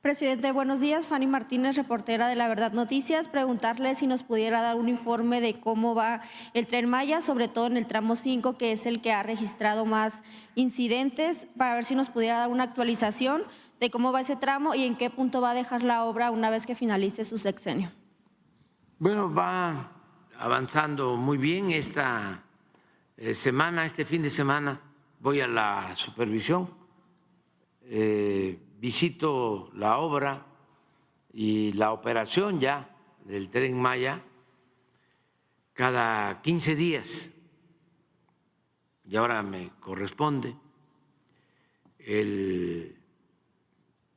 Presidente, buenos días. Fanny Martínez, reportera de La Verdad Noticias. Preguntarle si nos pudiera dar un informe de cómo va el Tren Maya, sobre todo en el tramo 5, que es el que ha registrado más incidentes, para ver si nos pudiera dar una actualización de cómo va ese tramo y en qué punto va a dejar la obra una vez que finalice su sexenio. Bueno, va avanzando muy bien esta semana, este fin de semana voy a la supervisión, visito la obra y la operación ya del Tren Maya cada 15 días y ahora me corresponde. El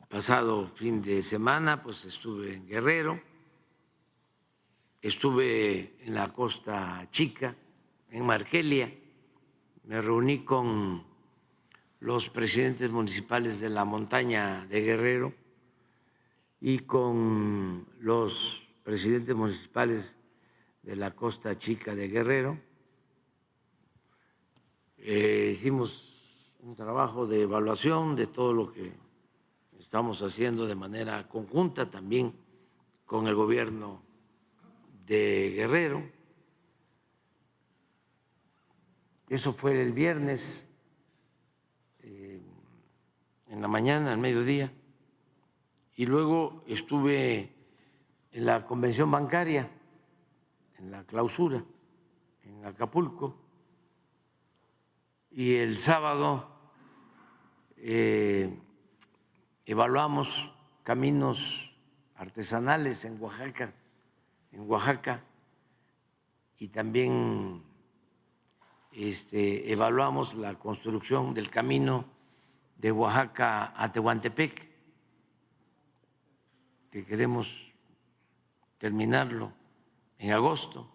pasado fin de semana pues estuve en Guerrero, estuve en la Costa Chica, en Markelia, me reuní con los presidentes municipales de la montaña de Guerrero y con los presidentes municipales de la Costa Chica de Guerrero. Hicimos un trabajo de evaluación de todo lo que estamos haciendo de manera conjunta, también con el gobierno de Guerrero. Eso fue el viernes, en la mañana, al mediodía, y luego estuve en la convención bancaria, en la clausura, en Acapulco, y el sábado evaluamos caminos artesanales en Oaxaca, y también evaluamos la construcción del camino de Oaxaca a Tehuantepec, que queremos terminarlo en agosto.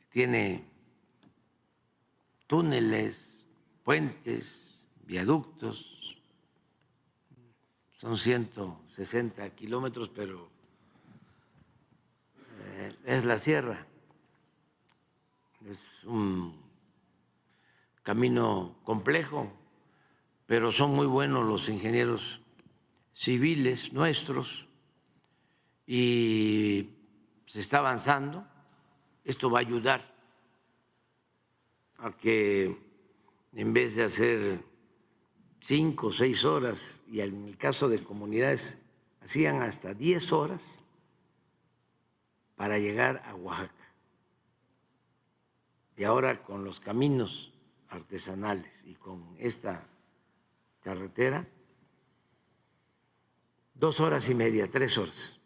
Tiene túneles, puentes, viaductos, son 160 kilómetros, pero es la sierra. Es un camino complejo, pero son muy buenos los ingenieros civiles nuestros y se está avanzando. Esto va a ayudar a que en vez de hacer 5 o 6 horas, y en el caso de comunidades hacían hasta 10 horas para llegar a Oaxaca. Y ahora con los caminos artesanales y con esta carretera, 2 horas y media, 3 horas.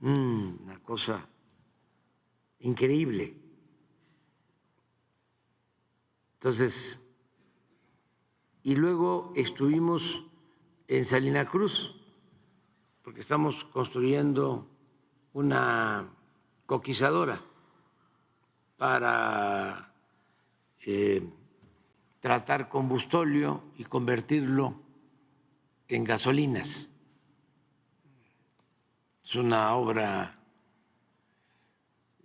Una cosa increíble. Entonces, y luego estuvimos en Salina Cruz, porque estamos construyendo una coquizadora para tratar combustóleo y convertirlo en gasolinas. Es una obra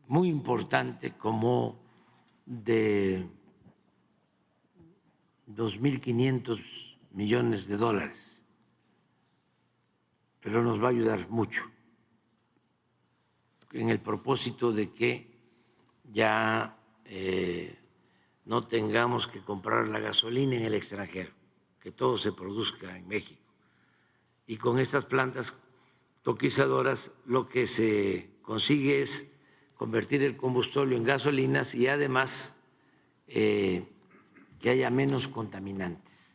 muy importante, como de 2.500 millones de dólares, pero nos va a ayudar mucho en el propósito de que ya no tengamos que comprar la gasolina en el extranjero, que todo se produzca en México. Y con estas plantas coquizadoras lo que se consigue es convertir el combustóleo en gasolinas y además que haya menos contaminantes.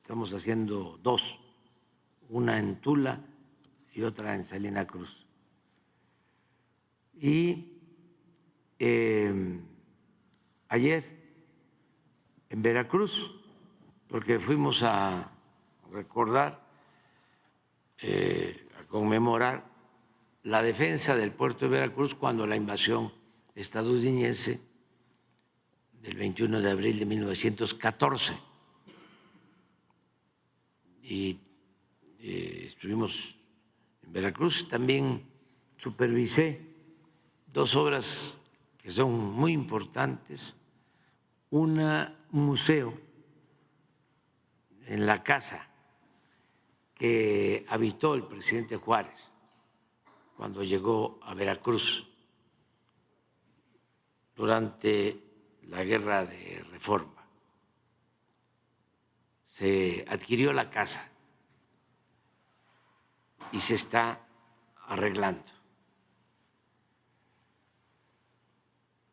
Estamos haciendo 2, una en Tula y otra en Salina Cruz. Y ayer en Veracruz, porque fuimos a recordar, a conmemorar la defensa del puerto de Veracruz cuando la invasión estadounidense del 21 de abril de 1914. Y estuvimos en Veracruz, también supervisé 2 obras que son muy importantes, un museo en la casa que habitó el presidente Juárez cuando llegó a Veracruz durante la Guerra de Reforma. Se adquirió la casa y se está arreglando.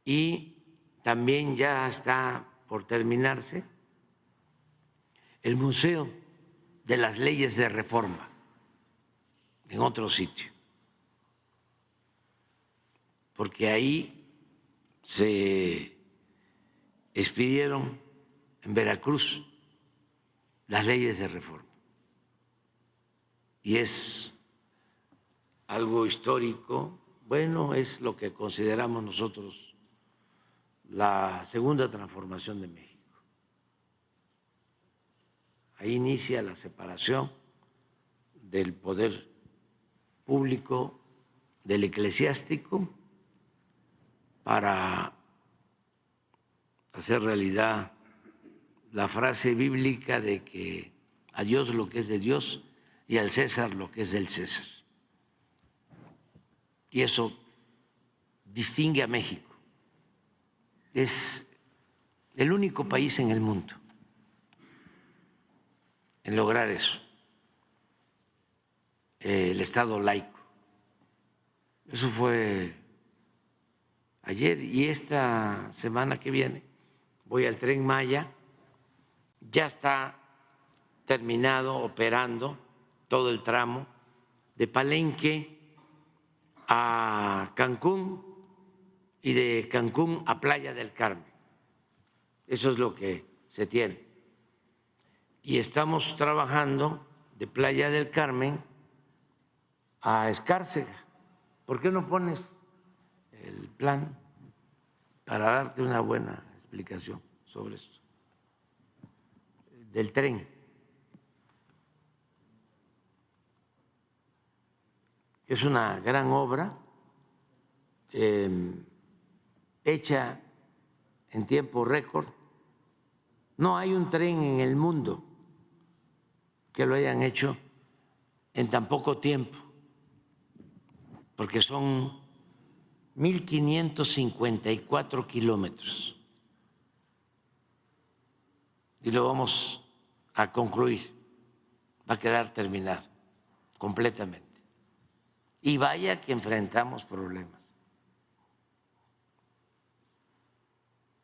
Y también ya está por terminarse el Museo de las Leyes de Reforma en otro sitio, porque ahí se expidieron en Veracruz las leyes de reforma y es algo histórico. Bueno, es lo que consideramos nosotros la segunda transformación de México. Ahí inicia la separación del poder público del eclesiástico para hacer realidad la frase bíblica de que a Dios lo que es de Dios y al César lo que es del César. Y eso distingue a México. Es el único país en el mundo en lograr eso, el Estado laico. Eso fue ayer y esta semana que viene voy al Tren Maya. Ya está terminado, operando todo el tramo de Palenque a Cancún y de Cancún a Playa del Carmen. Eso es lo que se tiene. Y estamos trabajando de Playa del Carmen a Escárcega. ¿Por qué no pones el plan para darte una buena explicación sobre esto? Del tren. Es una gran obra hecha en tiempo récord. No hay un tren en el mundo que lo hayan hecho en tan poco tiempo, porque son 1.554 kilómetros y lo vamos a concluir, va a quedar terminado completamente. Y vaya que enfrentamos problemas,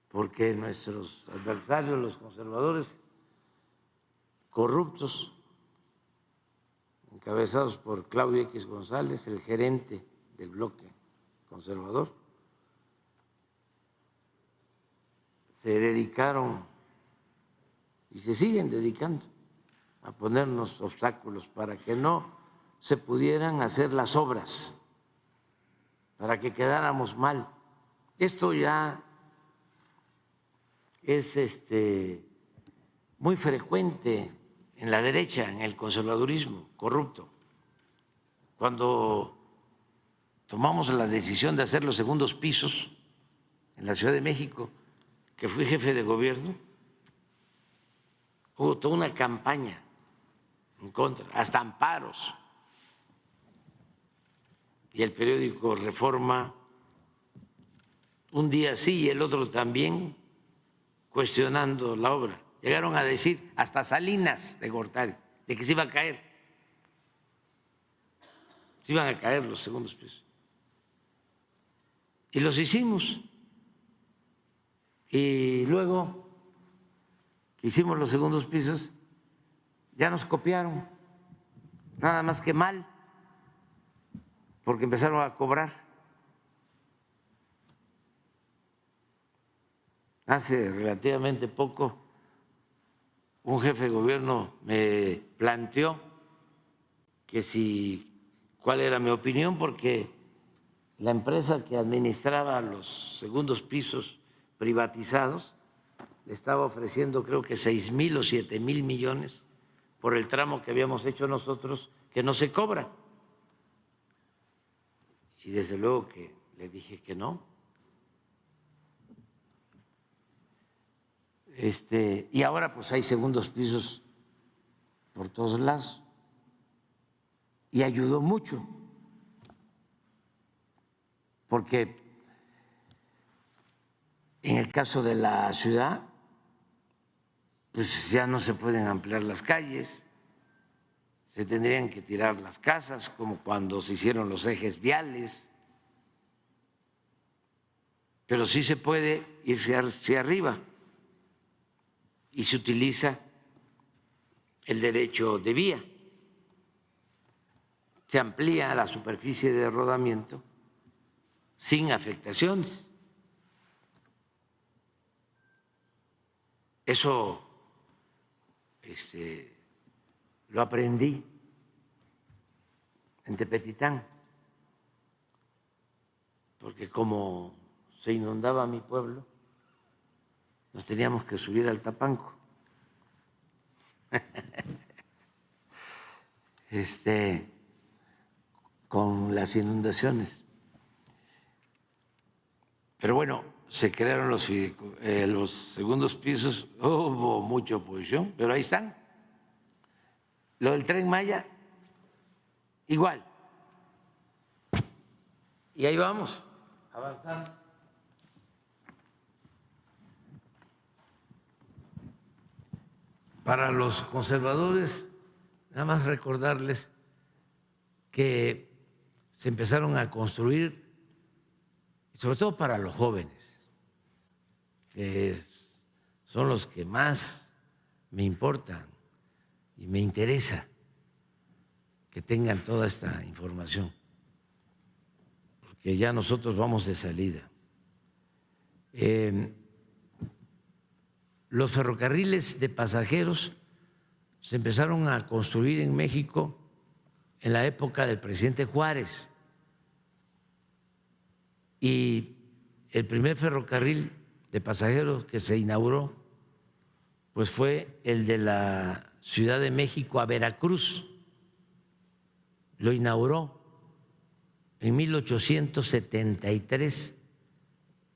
porque nuestros adversarios, los conservadores corruptos, encabezados por Claudio X González, el gerente del bloque conservador, se dedicaron y se siguen dedicando a ponernos obstáculos para que no se pudieran hacer las obras, para que quedáramos mal. Esto ya es muy frecuente en la derecha, en el conservadurismo corrupto. Cuando tomamos la decisión de hacer los segundos pisos en la Ciudad de México, que fui jefe de gobierno, hubo toda una campaña en contra, hasta amparos. Y el periódico Reforma, un día sí y el otro también, cuestionando la obra. Llegaron a decir hasta Salinas de Gortari, de que se iba a caer. Se iban a caer los segundos pisos. Y los hicimos. Y luego que hicimos los segundos pisos, ya nos copiaron, nada más que mal, porque empezaron a cobrar. Hace relativamente poco, un jefe de gobierno me planteó que cuál era mi opinión, porque la empresa que administraba los segundos pisos privatizados le estaba ofreciendo creo que 6,000 o 7,000 millones por el tramo que habíamos hecho nosotros, que no se cobra. Y desde luego que le dije que no. Y ahora pues hay segundos pisos por todos lados y ayudó mucho, porque en el caso de la ciudad, pues ya no se pueden ampliar las calles, se tendrían que tirar las casas, como cuando se hicieron los ejes viales, pero sí se puede irse hacia arriba y se utiliza el derecho de vía. Se amplía la superficie de rodamiento sin afectaciones. Eso lo aprendí en Tepetitán, porque como se inundaba mi pueblo, nos teníamos que subir al Tapanco. Con las inundaciones. Pero bueno, se crearon los segundos pisos, hubo mucha oposición, pero ahí están. Lo del Tren Maya, igual. Y ahí vamos, avanzando. Para los conservadores, nada más recordarles que se empezaron a construir, sobre todo para los jóvenes, que son los que más me importan y me interesa que tengan toda esta información, porque ya nosotros vamos de salida. Los ferrocarriles de pasajeros se empezaron a construir en México en la época del presidente Juárez, y el primer ferrocarril de pasajeros que se inauguró pues fue el de la Ciudad de México a Veracruz. Lo inauguró en 1873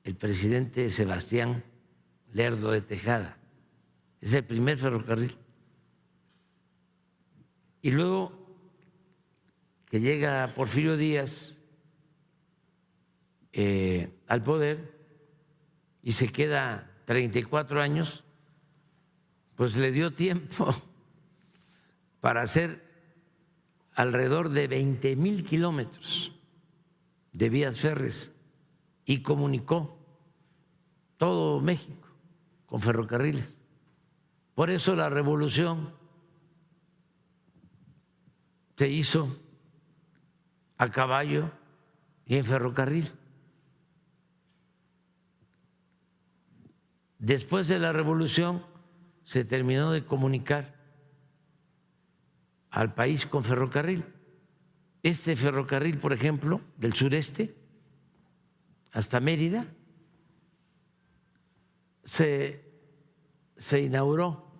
el presidente Sebastián Lerdo de Tejada. Es el primer ferrocarril. Y luego que llega Porfirio Díaz al poder y se queda 34 años, pues le dio tiempo para hacer alrededor de 20,000 kilómetros de vías férreas y comunicó todo México con ferrocarriles. Por eso la revolución se hizo a caballo y en ferrocarril. Después de la revolución se terminó de comunicar al país con ferrocarril. Este ferrocarril, por ejemplo, del sureste hasta Mérida, se inauguró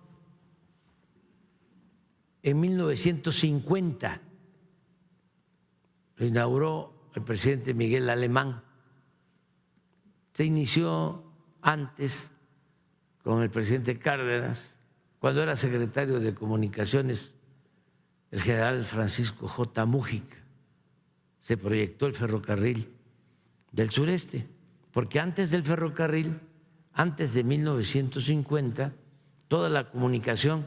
en 1950. Lo inauguró el presidente Miguel Alemán. Se inició antes con el presidente Cárdenas, cuando era secretario de Comunicaciones el general Francisco J. Mújica. Se proyectó el ferrocarril del sureste, porque antes del ferrocarril, antes de 1950, toda la comunicación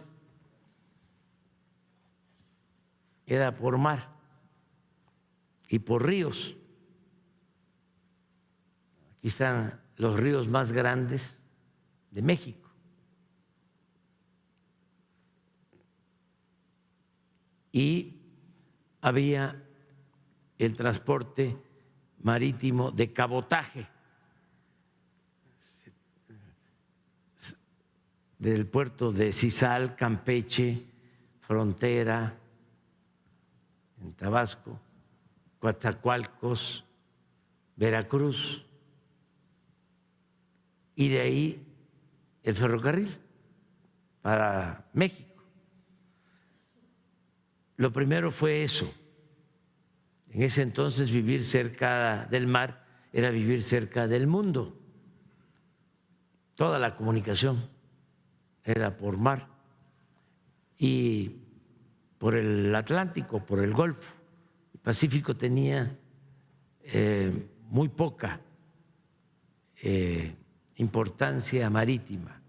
era por mar y por ríos. Aquí están los ríos más grandes de México. Y había el transporte marítimo de cabotaje del puerto de Zizal, Campeche, Frontera, en Tabasco, Coatzacoalcos, Veracruz, y de ahí el ferrocarril para México. Lo primero fue eso. En ese entonces vivir cerca del mar era vivir cerca del mundo. Toda la comunicación era por mar. Y por el Atlántico, por el Golfo. El Pacífico tenía muy poca importancia marítima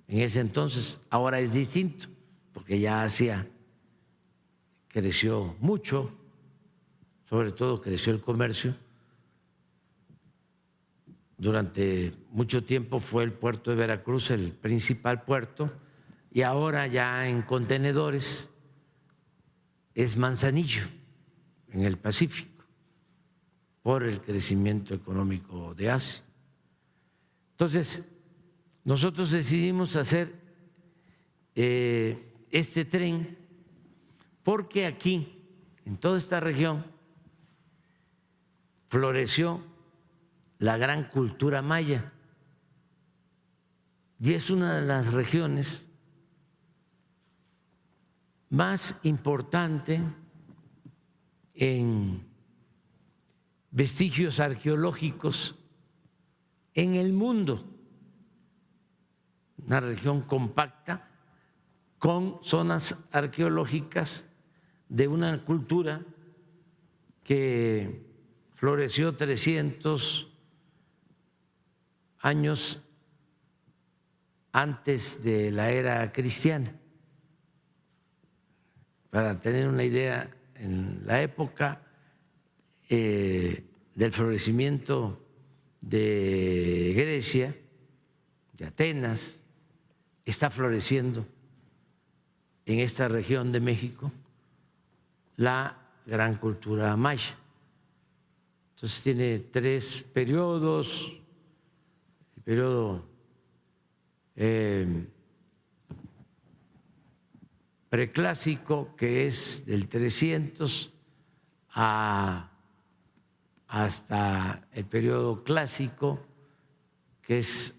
en ese entonces. Ahora es distinto, porque ya Asia creció mucho, sobre todo creció el comercio. Durante mucho tiempo fue el puerto de Veracruz el principal puerto, y ahora ya en contenedores es Manzanillo, en el Pacífico, por el crecimiento económico de Asia. Entonces, nosotros decidimos hacer este tren porque aquí, en toda esta región, floreció la gran cultura maya, y es una de las regiones más importantes en vestigios arqueológicos en el mundo. Una región compacta con zonas arqueológicas de una cultura que floreció 300 años antes de la era cristiana. Para tener una idea, en la época del florecimiento de Grecia, de Atenas, está floreciendo en esta región de México la gran cultura maya. Entonces tiene 3 periodos: el periodo preclásico, que es del 300 hasta el periodo clásico, que es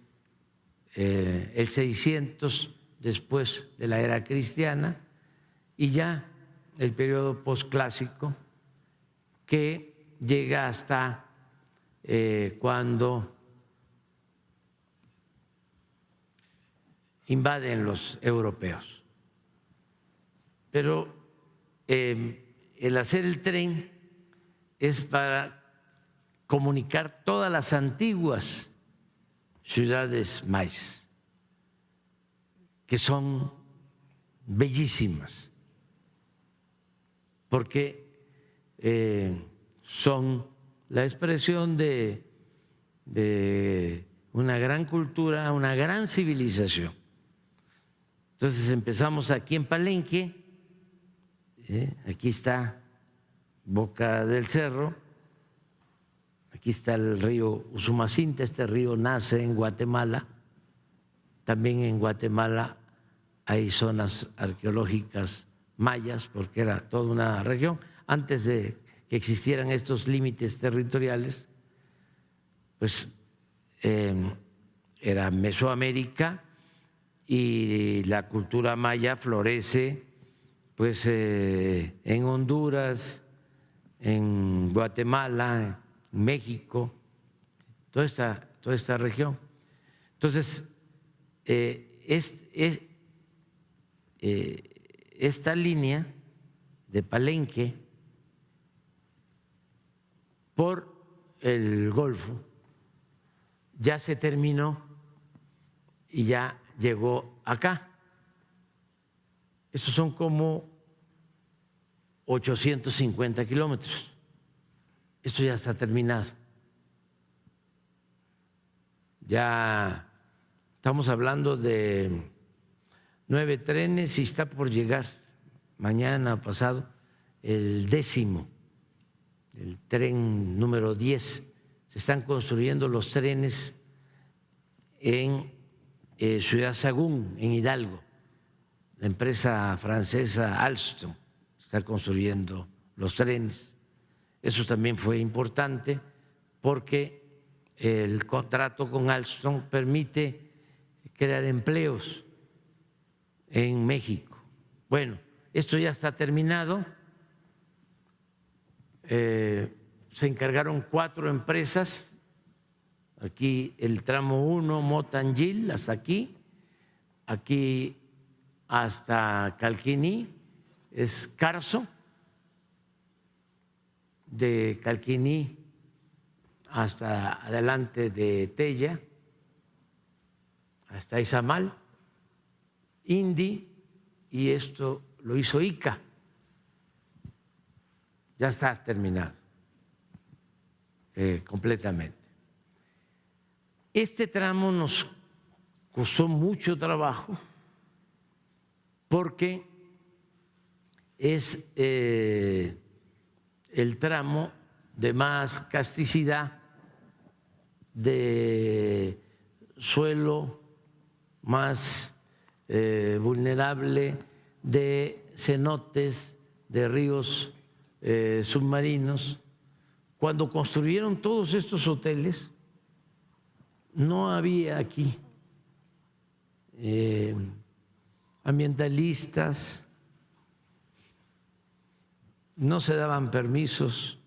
el 600 después de la era cristiana, y ya el periodo posclásico, que llega hasta cuando invaden los europeos. Pero el hacer el tren es para comunicar todas las antiguas ciudades mayas, que son bellísimas, porque son la expresión de una gran cultura, una gran civilización. Entonces empezamos aquí en Palenque, aquí está Boca del Cerro, aquí está el río Usumacinta. Este río nace en Guatemala. También en Guatemala hay zonas arqueológicas mayas, porque era toda una región. Antes de que existieran estos límites territoriales, pues era Mesoamérica, y la cultura maya florece pues en Honduras, en Guatemala, en México, toda esta región. Entonces, esta línea de Palenque por el Golfo ya se terminó y ya llegó acá. Estos son como 850 kilómetros. Esto ya está terminado. Ya estamos hablando de 9 trenes y está por llegar mañana pasado el 10º, el tren número 10. Se están construyendo los trenes en Ciudad Sagún, en Hidalgo. La empresa francesa Alstom está construyendo los trenes. Eso también fue importante porque el contrato con Alstom permite crear empleos en México. Bueno, esto ya está terminado. Se encargaron 4 empresas. Aquí el tramo 1, Motangil, hasta aquí hasta Calquiní, es Carso, de Calquiní hasta adelante de Tella, hasta Izamal, Indi, y esto lo hizo Ica. Ya está terminado completamente. Este tramo nos costó mucho trabajo porque es el tramo de más casticidad, de suelo más vulnerable, de cenotes, de ríos submarinos. Cuando construyeron todos estos hoteles, no había aquí ambientalistas, no se daban permisos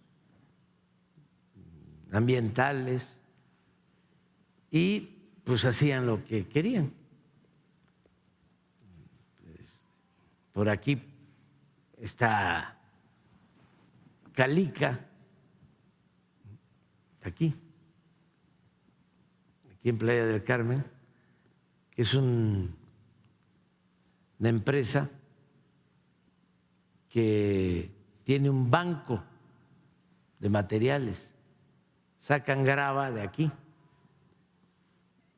ambientales y pues hacían lo que querían. Por aquí está Calica, aquí en Playa del Carmen, que es una empresa que tiene un banco de materiales, sacan grava de aquí,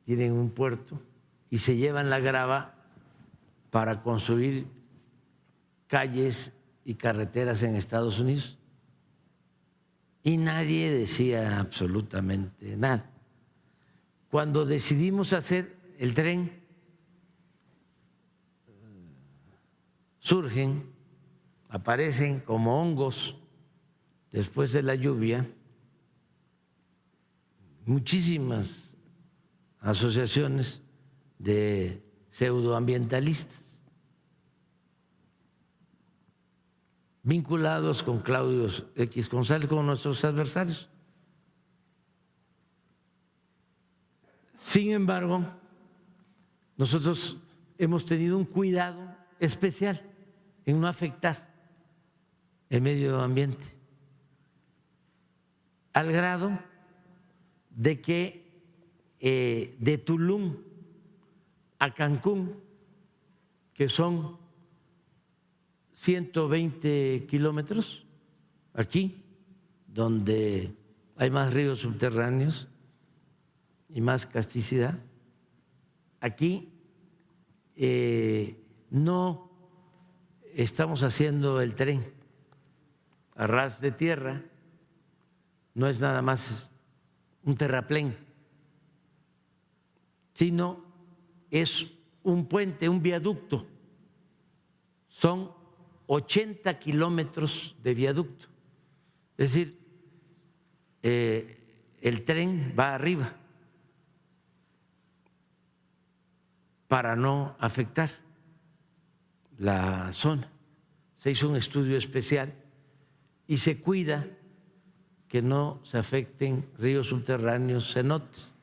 tienen un puerto y se llevan la grava para construir calles y carreteras en Estados Unidos. Y nadie decía absolutamente nada. Cuando decidimos hacer el tren, aparecen como hongos después de la lluvia muchísimas asociaciones de pseudoambientalistas vinculados con Claudio X González, con nuestros adversarios. Sin embargo, nosotros hemos tenido un cuidado especial en no afectar el medio ambiente, al grado de que de Tulum a Cancún, que son 120 kilómetros, aquí, donde hay más ríos subterráneos y más casticidad, aquí no estamos haciendo el tren a ras de tierra, no es nada más un terraplén, sino es un puente, un viaducto. Son 80 kilómetros de viaducto. Es decir, el tren va arriba para no afectar la zona. Se hizo un estudio especial y se cuida que no se afecten ríos subterráneos, cenotes.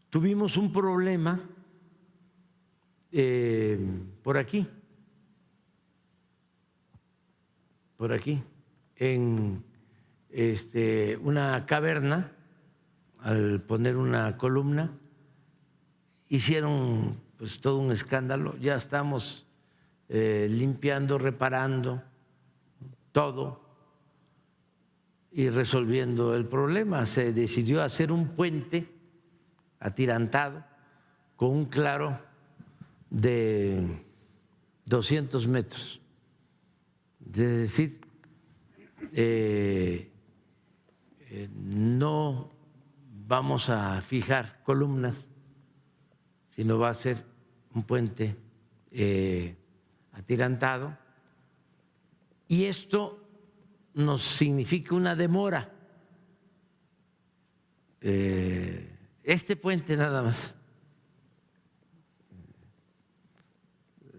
Tuvimos un problema por aquí, en una caverna. Al poner una columna, hicieron pues todo un escándalo. Ya estamos limpiando, reparando todo y resolviendo el problema. Se decidió hacer un puente atirantado con un claro de 200 metros. Es decir, no vamos a fijar columnas, sino va a ser un puente atirantado. Y esto nos significa una demora. Este puente nada más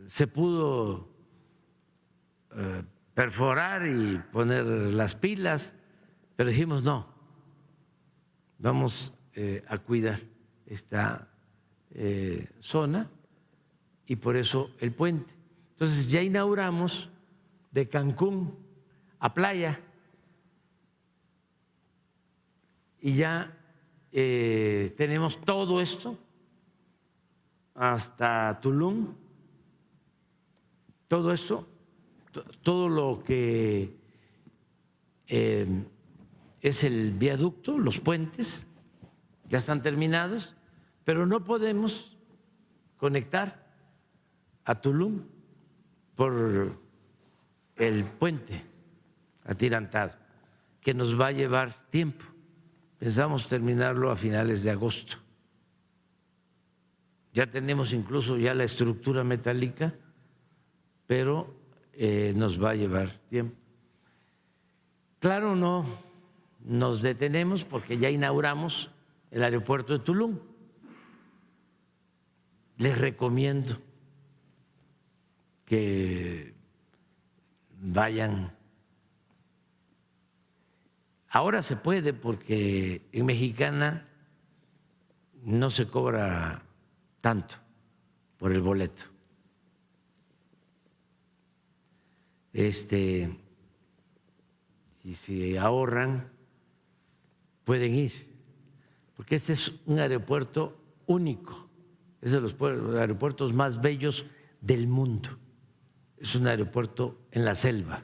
se pudo perforar y poner las pilas, pero dijimos no, vamos a cuidar esta zona y por eso el puente. Entonces ya inauguramos de Cancún a Playa. Y ya tenemos todo esto hasta Tulum, todo esto, todo lo que es el viaducto, los puentes, ya están terminados, pero no podemos conectar a Tulum por el puente atirantado, que nos va a llevar tiempo. Pensamos terminarlo a finales de agosto. Ya tenemos incluso ya la estructura metálica, pero nos va a llevar tiempo. Claro, no nos detenemos porque ya inauguramos el aeropuerto de Tulum. Les recomiendo que vayan. Ahora se puede porque en Mexicana no se cobra tanto por el boleto. Y si ahorran, pueden ir, porque este es un aeropuerto único, es de los aeropuertos más bellos del mundo. Es un aeropuerto en la selva,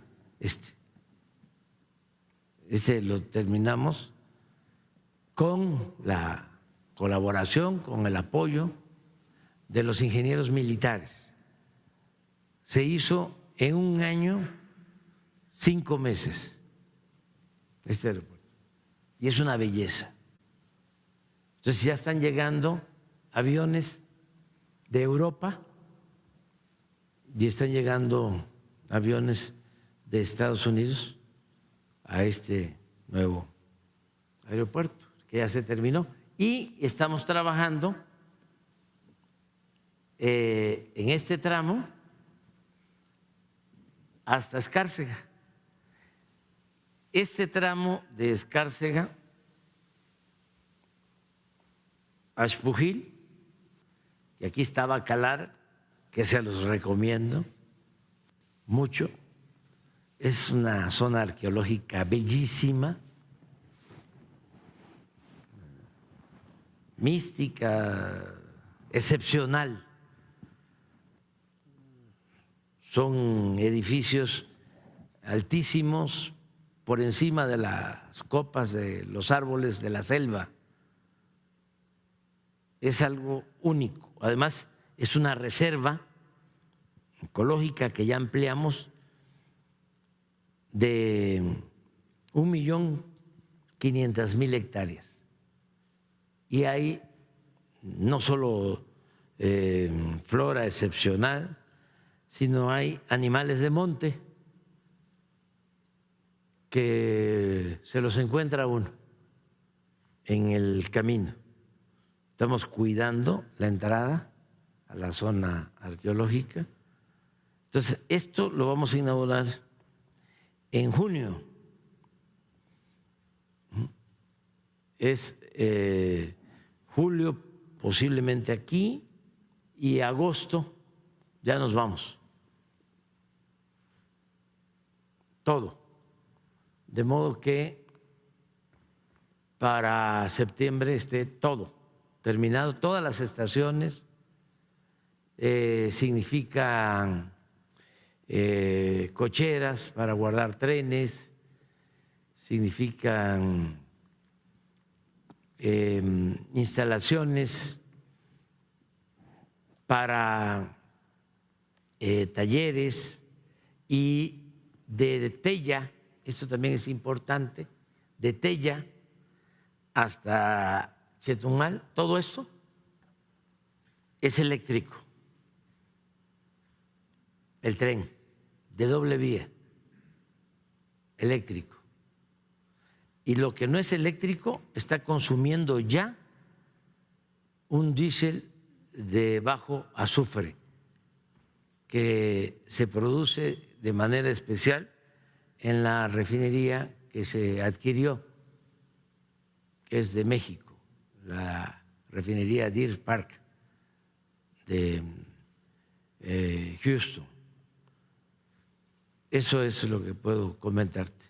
lo terminamos con la colaboración, con el apoyo de los ingenieros militares. Se hizo en 1 año, 5 meses, este aeropuerto. Y es una belleza. Entonces ya están llegando aviones de Europa y están llegando aviones de Estados Unidos a este nuevo aeropuerto, que ya se terminó. Y estamos trabajando en este tramo hasta Escárcega. Este tramo de Escárcega a Xpujil, y aquí está Bacalar, que se los recomiendo mucho, es una zona arqueológica bellísima, mística, excepcional. Son edificios altísimos por encima de las copas de los árboles de la selva. Es algo único. Además, es una reserva ecológica que ya ampliamos de 1.500.000 hectáreas. Y hay no solo flora excepcional, sino hay animales de monte que se los encuentra uno en el camino. Estamos cuidando la entrada a la zona arqueológica. Entonces, esto lo vamos a inaugurar en junio. Es julio posiblemente aquí y agosto ya nos vamos. Todo. De modo que para septiembre esté todo terminado, todas las estaciones, significan cocheras para guardar trenes, significan instalaciones para talleres y de Tella, esto también es importante, de Tella hasta Chetumal, todo esto es eléctrico, el tren de doble vía, eléctrico. Y lo que no es eléctrico está consumiendo ya un diésel de bajo azufre que se produce de manera especial en la refinería que se adquirió, que es de México, la refinería Deer Park de Houston. Eso es lo que puedo comentarte.